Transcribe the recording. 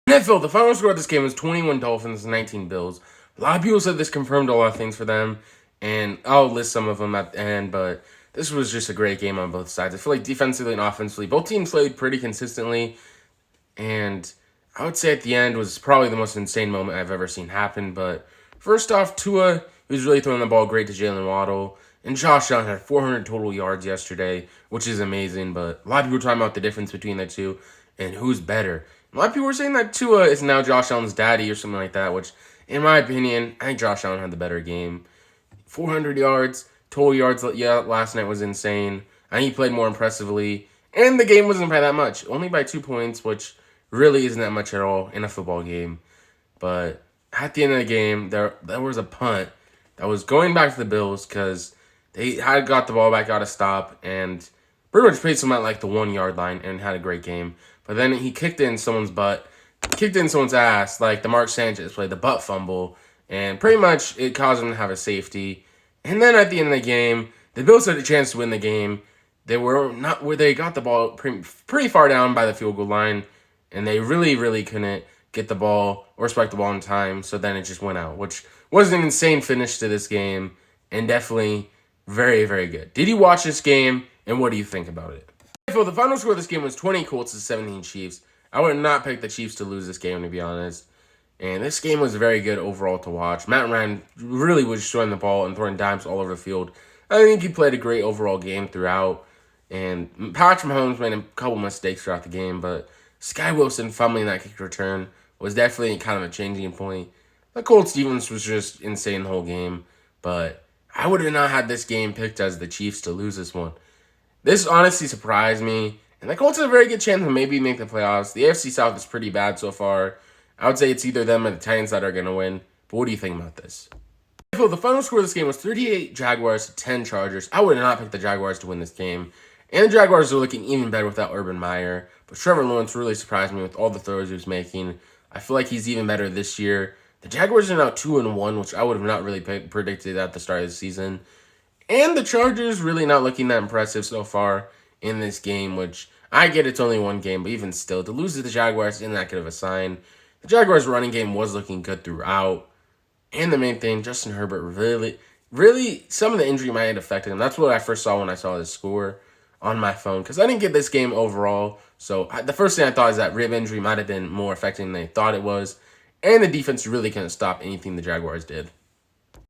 NFL, the final score of this game was 21 Dolphins, 19 Bills. A lot of people said this confirmed a lot of things for them, and I'll list some of them at the end, but this was just a great game on both sides. I feel like defensively and offensively, both teams played pretty consistently, and I would say at the end was probably the most insane moment I've ever seen happen. But first off, Tua, he was really throwing the ball great to Jalen Waddle, and Josh Allen had 400 total yards yesterday, which is amazing, but a lot of people were talking about the difference between the two and who's better. A lot of people were saying that Tua is now Josh Allen's daddy or something like that, which, in my opinion, I think Josh Allen had the better game. 400 yards, total yards, last night was insane. I think he played more impressively, and the game wasn't by that much, only by 2 points, which really isn't that much at all in a football game. But at the end of the game, there was a punt that was going back to the Bills because they had got the ball back out of stop and pretty much placed him at like the 1 yard line and had a great game. But then he kicked in someone's ass, like the Mark Sanchez play, the butt fumble, and pretty much it caused him to have a safety. And then at the end of the game, the Bills had a chance to win the game. They were not where they got the ball pretty far down by the field goal line, and they really couldn't get the ball or respect the ball in time. So then it just went out, which was an insane finish to this game, and definitely very good. Did you watch this game, and what do you think about it? So the final score of this game was 20 Colts to 17 Chiefs. I would not pick the Chiefs to lose this game, to be honest. And this game was very good overall to watch. Matt Ryan really was throwing the ball and throwing dimes all over the field. I think he played a great overall game throughout. And Patrick Mahomes made a couple mistakes throughout the game, but Sky Wilson fumbling that kick return was definitely kind of a changing point. The Colts defense was just insane the whole game, but I would have not had this game picked as the Chiefs to lose this one. This honestly surprised me, and the Colts have a very good chance to maybe make the playoffs. The AFC South is pretty bad so far. I would say it's either them or the Titans that are going to win, but what do you think about this? The final score of this game was 38 Jaguars to 10 Chargers. I would not pick the Jaguars to win this game, and the Jaguars are looking even better without Urban Meyer, but Trevor Lawrence really surprised me with all the throws he was making. I feel like he's even better this year. The Jaguars are now 2-1, which I would have not really predicted at the start of the season. And the Chargers really not looking that impressive so far in this game, which I get it's only one game, but even still, to lose to the Jaguars isn't that good of a sign. The Jaguars' running game was looking good throughout. And the main thing, Justin Herbert really, some of the injury might have affected him. That's what I first saw when I saw his score on my phone, because I didn't get this game overall. So the first thing I thought is that rib injury might have been more affecting than they thought it was. And the defense really couldn't stop anything the Jaguars did.